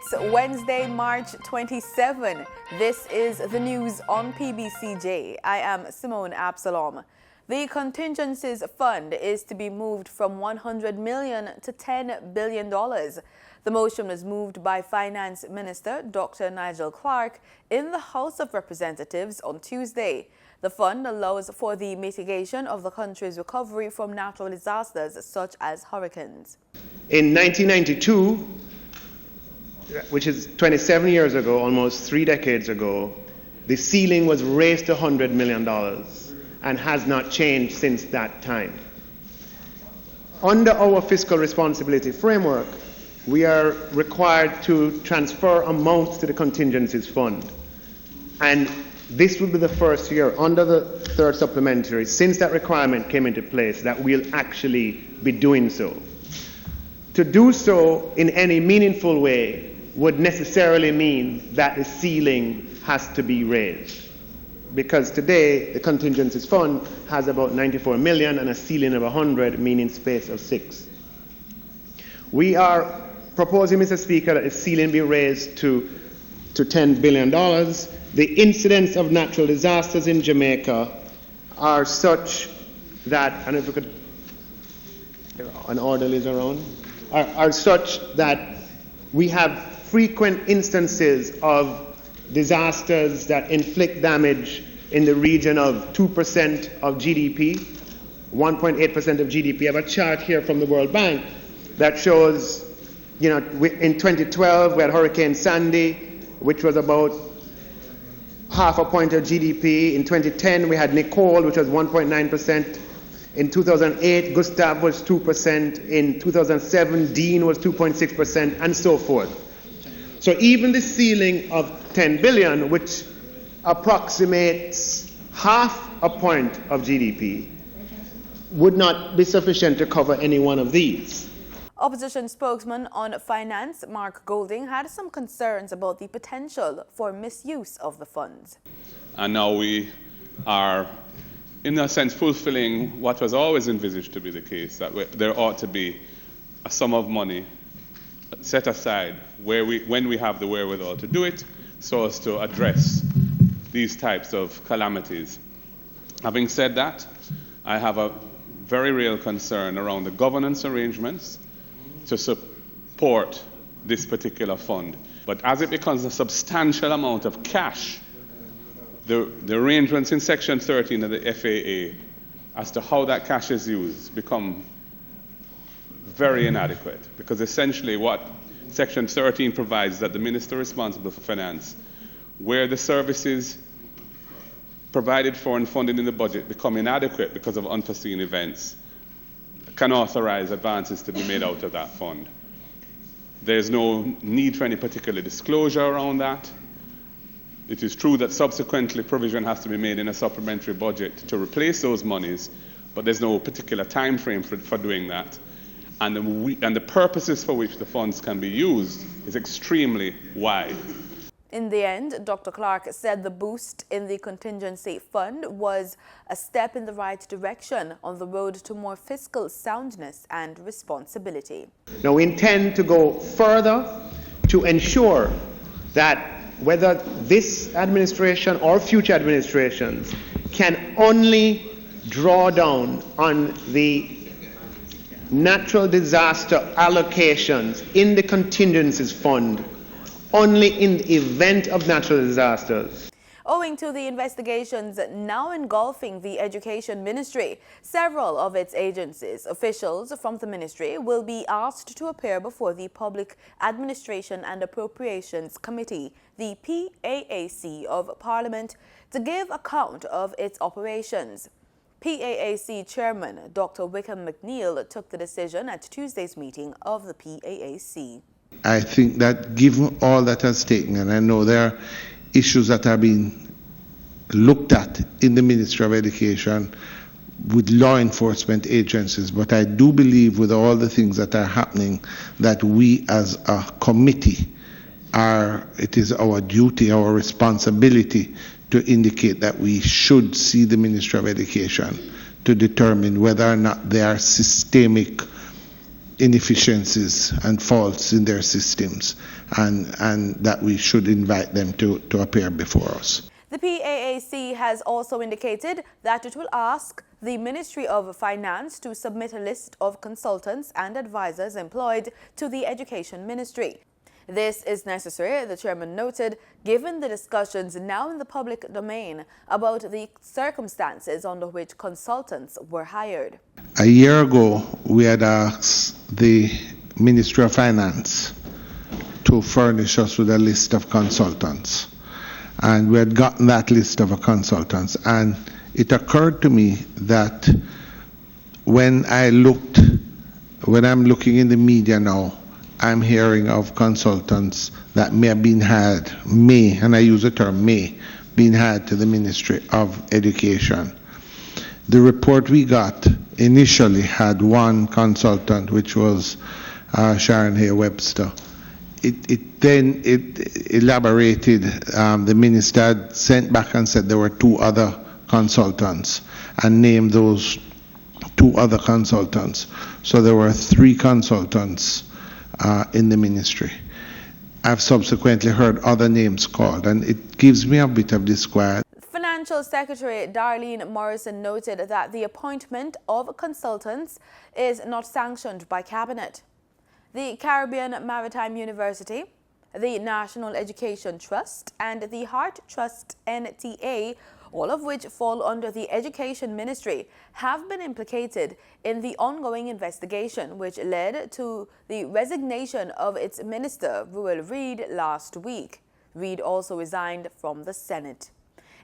It's Wednesday, March 27. This is the news on PBCJ. I am Simone Absalom. The contingencies fund is to be moved from $100 million to $10 billion. The motion was moved by Finance Minister Dr. Nigel Clark in the House of Representatives on Tuesday. The fund allows for the mitigation of the country's recovery from natural disasters such as hurricanes. In 1992, which is 27 years ago, almost 3 decades ago, the ceiling was raised to $100 million and has not changed since that time. Under our fiscal responsibility framework, we are required to transfer amounts to the contingencies fund. And this will be the first year under the third supplementary, since that requirement came into place, that we'll actually be doing so. To do so in any meaningful way would necessarily mean that the ceiling has to be raised. Because today, the contingencies fund has about 94 million and a ceiling of 100, meaning space of 6. We are proposing, Mr. Speaker, that the ceiling be raised to $10 billion. The incidents of natural disasters in Jamaica are such that, and if we could, an orderly around, are such that we have frequent instances of disasters that inflict damage in the region of 2% of GDP, 1.8% of GDP. I have a chart here from the World Bank that shows, in 2012 we had Hurricane Sandy, which was about 0.5 point of GDP. In 2010 we had Nicole, which was 1.9%. In 2008, Gustav was 2%. In 2007, Dean was 2.6%, and so forth. So even the ceiling of 10 billion, which approximates 0.5 point of GDP, would not be sufficient to cover any one of these. Opposition spokesman on finance, Mark Golding, had some concerns about the potential for misuse of the funds. And now we are, in a sense, fulfilling what was always envisaged to be the case, that there ought to be a sum of money set aside when we have the wherewithal to do it, so as to address these types of calamities. Having said that, I have a very real concern around the governance arrangements to support this particular fund. But as it becomes a substantial amount of cash, the arrangements in Section 13 of the FAA as to how that cash is used become very inadequate, because essentially what Section 13 provides is that the minister responsible for finance, where the services provided for and funded in the budget become inadequate because of unforeseen events, can authorize advances to be made out of that fund. There's no need for any particular disclosure around that. It is true that subsequently provision has to be made in a supplementary budget to replace those monies, but there's no particular time frame for doing that. And the purposes for which the funds can be used is extremely wide. In the end, Dr. Clark said the boost in the contingency fund was a step in the right direction on the road to more fiscal soundness and responsibility. Now, we intend to go further to ensure that whether this administration or future administrations can only draw down on the natural disaster allocations in the contingencies fund only in the event of natural disasters. Owing to the investigations now engulfing the Education Ministry, several of its agencies, officials from the ministry, will be asked to appear before the Public Administration and Appropriations Committee, the PAAC of Parliament, to give account of its operations. PAAC Chairman Dr. Wickham McNeil took the decision at Tuesday's meeting of the PAAC. I think that given all that has taken, and I know there are issues that are being looked at in the Ministry of Education with law enforcement agencies, but I do believe with all the things that are happening that we as a committee it is our duty, our responsibility to indicate that we should see the Ministry of Education to determine whether or not there are systemic inefficiencies and faults in their systems, and that we should invite them to appear before us. The PAAC has also indicated that it will ask the Ministry of Finance to submit a list of consultants and advisors employed to the Education Ministry. This is necessary, the chairman noted, given the discussions now in the public domain about the circumstances under which consultants were hired. A year ago, we had asked the Ministry of Finance to furnish us with a list of consultants. And we had gotten that list of consultants. And it occurred to me that when I'm looking in the media now, I'm hearing of consultants that may have been had, and I use the term may, been had to the Ministry of Education. The report we got initially had one consultant, which was Sharon Hay Webster. It then elaborated, the minister had sent back and said there were two other consultants and named those two other consultants. So there were three consultants in the ministry. I've subsequently heard other names called, and it gives me a bit of disquiet. Financial Secretary Darlene Morrison noted that the appointment of consultants is not sanctioned by Cabinet. The Caribbean Maritime University, the National Education Trust, and the Heart Trust NTA, all of which fall under the Education Ministry, have been implicated in the ongoing investigation, which led to the resignation of its minister, Ruel Reid, last week. Reid also resigned from the Senate.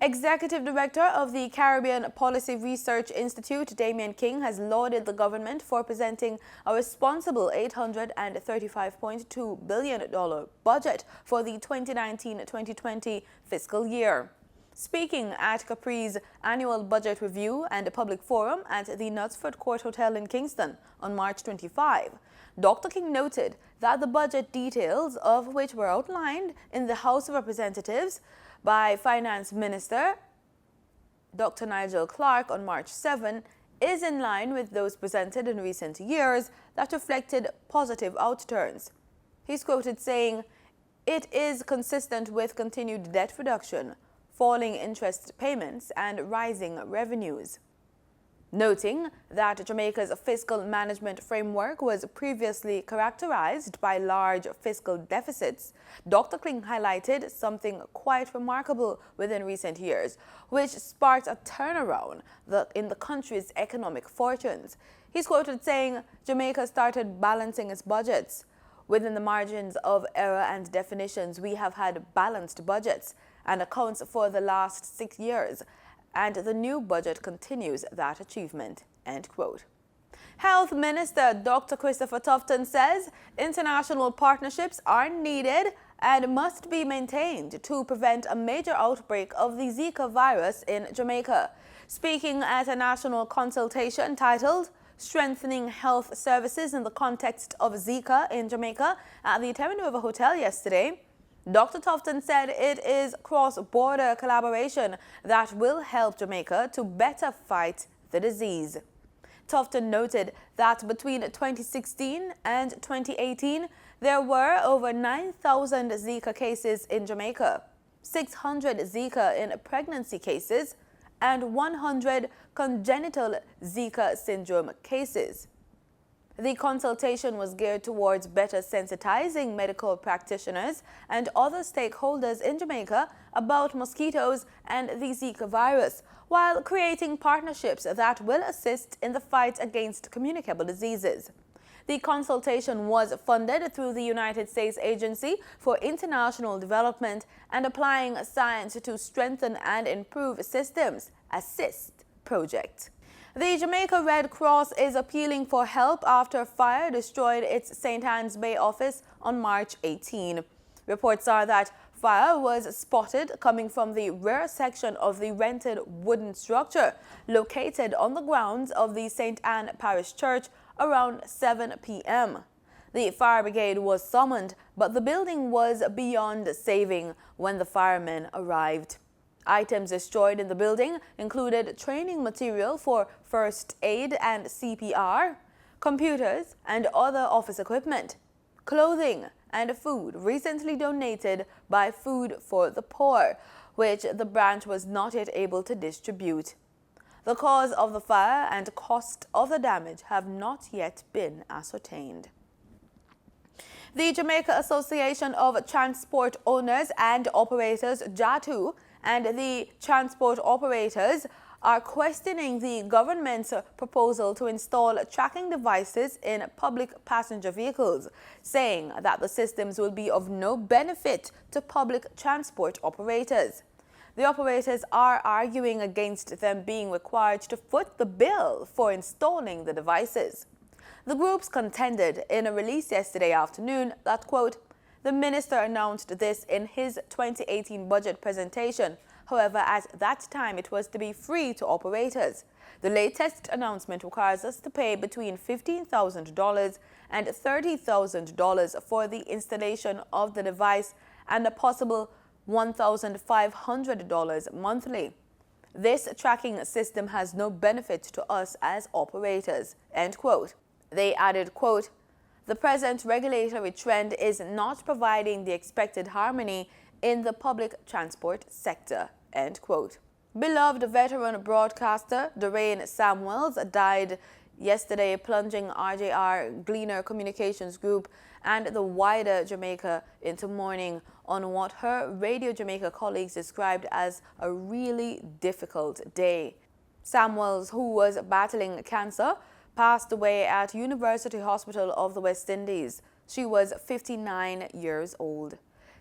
Executive Director of the Caribbean Policy Research Institute, Damien King, has lauded the government for presenting a responsible $835.2 billion budget for the 2019-2020 fiscal year. Speaking at Capri's annual budget review and public forum at the Knutsford Court Hotel in Kingston on March 25, Dr. King noted that the budget details of which were outlined in the House of Representatives by Finance Minister Dr. Nigel Clark on March 7 is in line with those presented in recent years that reflected positive outturns. He's quoted saying, "It is consistent with continued debt reduction, falling interest payments, and rising revenues." Noting that Jamaica's fiscal management framework was previously characterized by large fiscal deficits, Dr. King highlighted something quite remarkable within recent years, which sparked a turnaround in the country's economic fortunes. He's quoted saying, "Jamaica started balancing its budgets. Within the margins of error and definitions, we have had balanced budgets and accounts for the last 6 years. And the new budget continues that achievement," end quote. Health Minister Dr. Christopher Tufton says international partnerships are needed and must be maintained to prevent a major outbreak of the Zika virus in Jamaica. Speaking at a national consultation titled "Strengthening Health Services in the Context of Zika in Jamaica" at the Terranova Hotel yesterday, Dr. Tufton said it is cross-border collaboration that will help Jamaica to better fight the disease. Tufton noted that between 2016 and 2018, there were over 9,000 Zika cases in Jamaica, 600 Zika in pregnancy cases, and 100 congenital Zika syndrome cases. The consultation was geared towards better sensitizing medical practitioners and other stakeholders in Jamaica about mosquitoes and the Zika virus, while creating partnerships that will assist in the fight against communicable diseases. The consultation was funded through the United States Agency for International Development and Applying Science to Strengthen and Improve Systems, ASSIST project. The Jamaica Red Cross is appealing for help after a fire destroyed its St. Anne's Bay office on March 18. Reports are that fire was spotted coming from the rear section of the rented wooden structure located on the grounds of the St. Anne Parish Church around 7 p.m. The fire brigade was summoned, but the building was beyond saving when the firemen arrived. Items destroyed in the building included training material for first aid and CPR, computers and other office equipment, clothing and food recently donated by Food for the Poor, which the branch was not yet able to distribute. The cause of the fire and cost of the damage have not yet been ascertained. The Jamaica Association of Transport Owners and Operators, JATU, and the transport operators are questioning the government's proposal to install tracking devices in public passenger vehicles, saying that the systems will be of no benefit to public transport operators. The operators are arguing against them being required to foot the bill for installing the devices. The groups contended in a release yesterday afternoon that, quote, the minister announced this in his 2018 budget presentation. However, at that time, it was to be free to operators. The latest announcement requires us to pay between $15,000 and $30,000 for the installation of the device and a possible $1,500 monthly. This tracking system has no benefit to us as operators, end quote. They added, quote, the present regulatory trend is not providing the expected harmony in the public transport sector, end quote. Beloved veteran broadcaster Doreen Samuels died yesterday, plunging RJR Gleaner Communications Group and the wider Jamaica into mourning on what her Radio Jamaica colleagues described as a really difficult day. Samuels, who was battling cancer, passed away at University Hospital of the West Indies. She was 59 years old.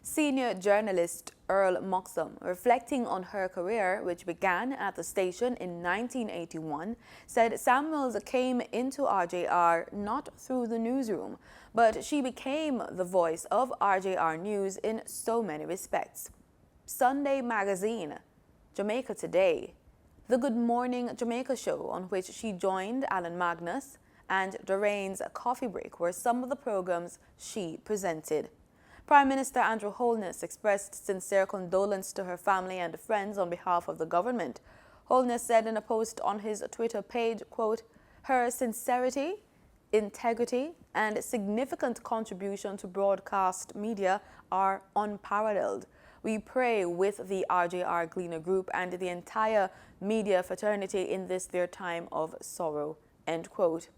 Senior journalist Earl Moxham, reflecting on her career, which began at the station in 1981, said Samuels came into RJR not through the newsroom, but she became the voice of RJR News in so many respects. Sunday Magazine, Jamaica Today, The Good Morning Jamaica Show, on which she joined Alan Magnus, and Doreen's Coffee Break were some of the programs she presented. Prime Minister Andrew Holness expressed sincere condolence to her family and friends on behalf of the government. Holness said in a post on his Twitter page, quote, her sincerity, integrity, and significant contribution to broadcast media are unparalleled. We pray with the RJR Gleaner Group and the entire media fraternity in this their time of sorrow, end quote.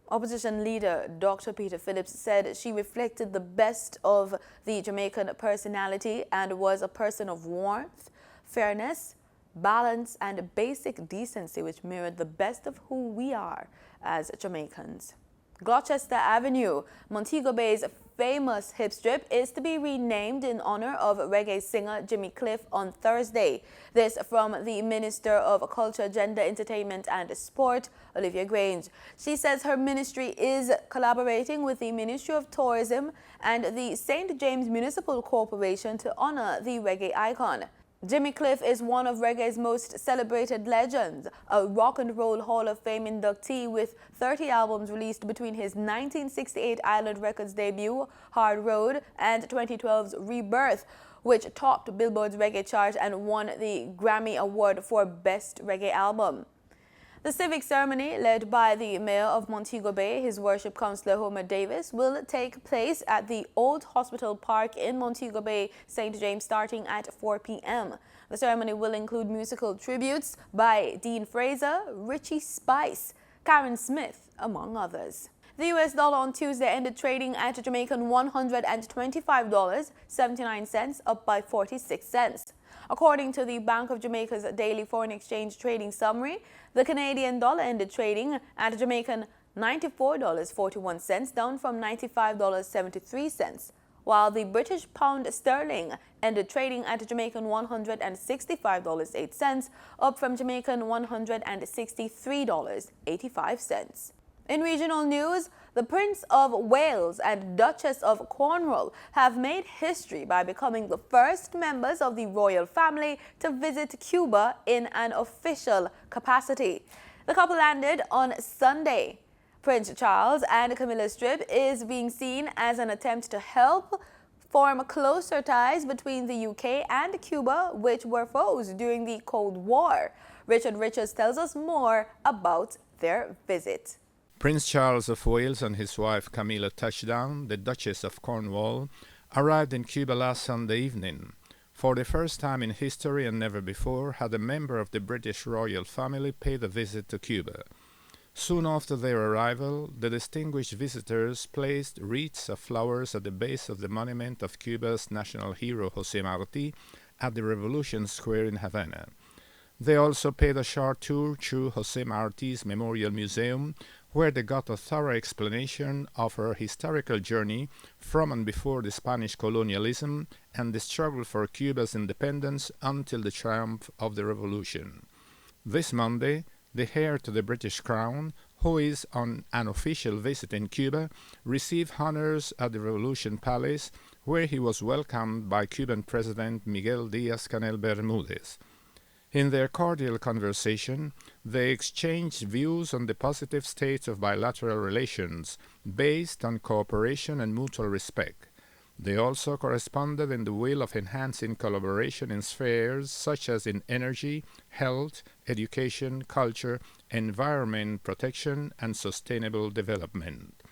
Opposition leader Dr. Peter Phillips said she reflected the best of the Jamaican personality and was a person of warmth, fairness, balance, and basic decency, which mirrored the best of who we are as Jamaicans. Gloucester Avenue, Montego Bay's famous hip strip, is to be renamed in honor of reggae singer Jimmy Cliff on Thursday. This from the Minister of Culture, Gender, Entertainment and Sport, Olivia Grange. She says her ministry is collaborating with the Ministry of Tourism and the St. James Municipal Corporation to honor the reggae icon. Jimmy Cliff is one of reggae's most celebrated legends, a Rock and Roll Hall of Fame inductee with 30 albums released between his 1968 Island Records debut, Hard Road, and 2012's Rebirth, which topped Billboard's reggae chart and won the Grammy Award for Best Reggae Album. The civic ceremony, led by the Mayor of Montego Bay, His Worship Councillor Homer Davis, will take place at the Old Hospital Park in Montego Bay, St. James, starting at 4 p.m. The ceremony will include musical tributes by Dean Fraser, Richie Spice, Karen Smith, among others. The US dollar on Tuesday ended trading at Jamaican $125.79, up by 46 cents. According to the Bank of Jamaica's daily foreign exchange trading summary, the Canadian dollar ended trading at Jamaican $94.41, down from $95.73, while the British pound sterling ended trading at Jamaican $165.08, up from Jamaican $163.85. In regional news, the Prince of Wales and Duchess of Cornwall have made history by becoming the first members of the royal family to visit Cuba in an official capacity. The couple landed on Sunday. Prince Charles and Camilla's trip is being seen as an attempt to help form closer ties between the UK and Cuba, which were foes during the Cold War. Richard Richards tells us more about their visit. Prince Charles of Wales and his wife Camilla Touchdown, the Duchess of Cornwall, arrived in Cuba last Sunday evening. For the first time in history and never before had a member of the British royal family paid a visit to Cuba. Soon after their arrival, the distinguished visitors placed wreaths of flowers at the base of the monument of Cuba's national hero José Martí at the Revolution Square in Havana. They also paid a short tour through José Martí's Memorial Museum, where they got a thorough explanation of her historical journey from and before the Spanish colonialism and the struggle for Cuba's independence until the triumph of the revolution. This Monday, the heir to the British crown, who is on an official visit in Cuba, received honors at the Revolution Palace, where he was welcomed by Cuban President Miguel Díaz-Canel Bermúdez. In their cordial conversation, they exchanged views on the positive state of bilateral relations based on cooperation and mutual respect. They also corresponded in the will of enhancing collaboration in spheres such as in energy, health, education, culture, environment protection, and sustainable development.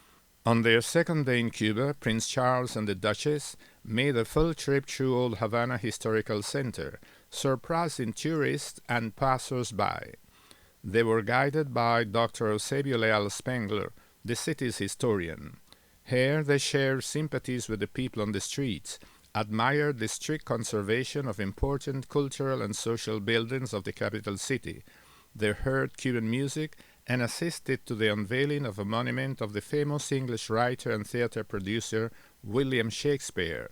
On their second day in Cuba, Prince Charles and the Duchess made a full trip through Old Havana Historical Center, surprising tourists and passers-by. They were guided by Dr. Eusebio Leal Spengler, the city's historian. Here they shared sympathies with the people on the streets, admired the strict conservation of important cultural and social buildings of the capital city. They heard Cuban music and assisted to the unveiling of a monument of the famous English writer and theater producer William Shakespeare.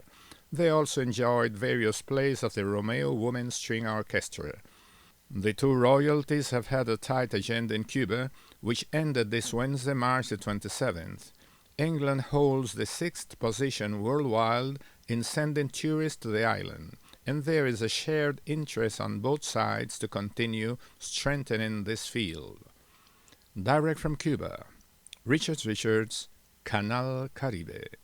They also enjoyed various plays of the Romeo Women's String Orchestra. The two royalties have had a tight agenda in Cuba, which ended this Wednesday, March the 27th. England holds the 6th position worldwide in sending tourists to the island, and there is a shared interest on both sides to continue strengthening this field. Direct from Cuba, Richards, Canal Caribe.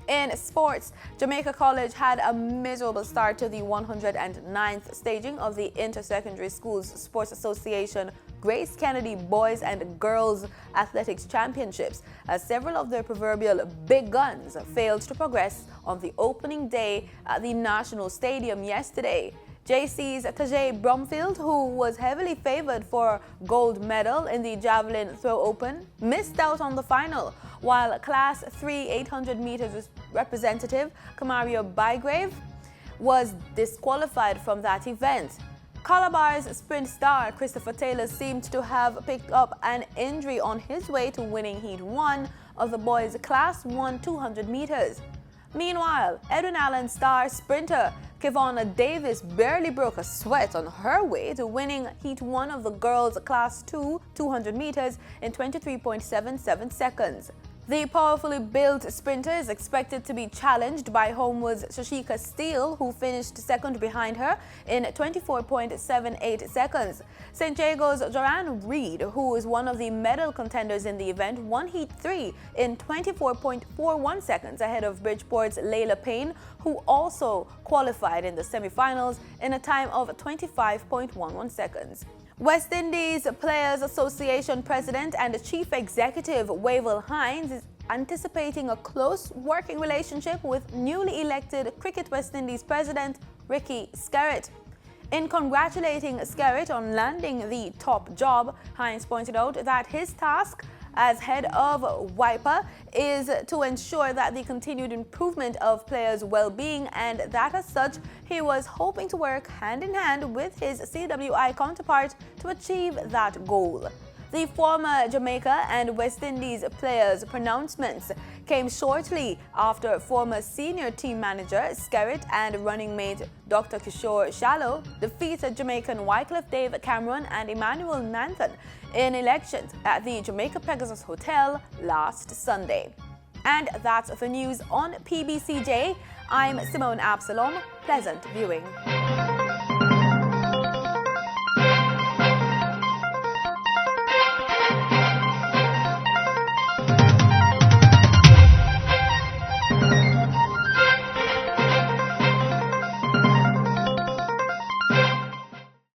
In sports, Jamaica College had a miserable start to the 109th staging of the Inter-Secondary Schools Sports Association Grace Kennedy Boys and Girls Athletics Championships, as several of their proverbial big guns failed to progress on the opening day at the National Stadium yesterday. JC's Tajay Brumfield, who was heavily favored for gold medal in the javelin throw open, missed out on the final, while Class 3 800 meters representative Kamario Bygrave was disqualified from that event. Calabar's sprint star Christopher Taylor seemed to have picked up an injury on his way to winning Heat 1 of the boys' Class 1 200 meters. Meanwhile, Edwin Allen's star sprinter Kevonna Davis barely broke a sweat on her way to winning Heat 1 of the girls' Class 2 200 meters in 23.77 seconds. The powerfully built sprinter is expected to be challenged by Homewood's Shashika Steele, who finished second behind her in 24.78 seconds. St. Diego's Joanne Reed, who is one of the medal contenders in the event, won Heat 3 in 24.41 seconds ahead of Bridgeport's Layla Payne, who also qualified in the semifinals in a time of 25.11 seconds. West Indies Players Association President and Chief Executive Wavell Hines is anticipating a close working relationship with newly elected Cricket West Indies President Ricky Skerritt. In congratulating Skerritt on landing the top job, Hines pointed out that his task as head of WIPA is to ensure that the continued improvement of players' well-being, and that as such he was hoping to work hand in hand with his CWI counterpart to achieve that goal. The former Jamaica and West Indies players' pronouncements came shortly after former senior team manager Skerritt and running mate Dr. Kishore Shallow defeated Jamaican Wycliffe Dave Cameron and Emmanuel Nanthan in elections at the Jamaica Pegasus Hotel last Sunday. And that's the news on PBCJ. I'm Simone Absalom. Pleasant viewing.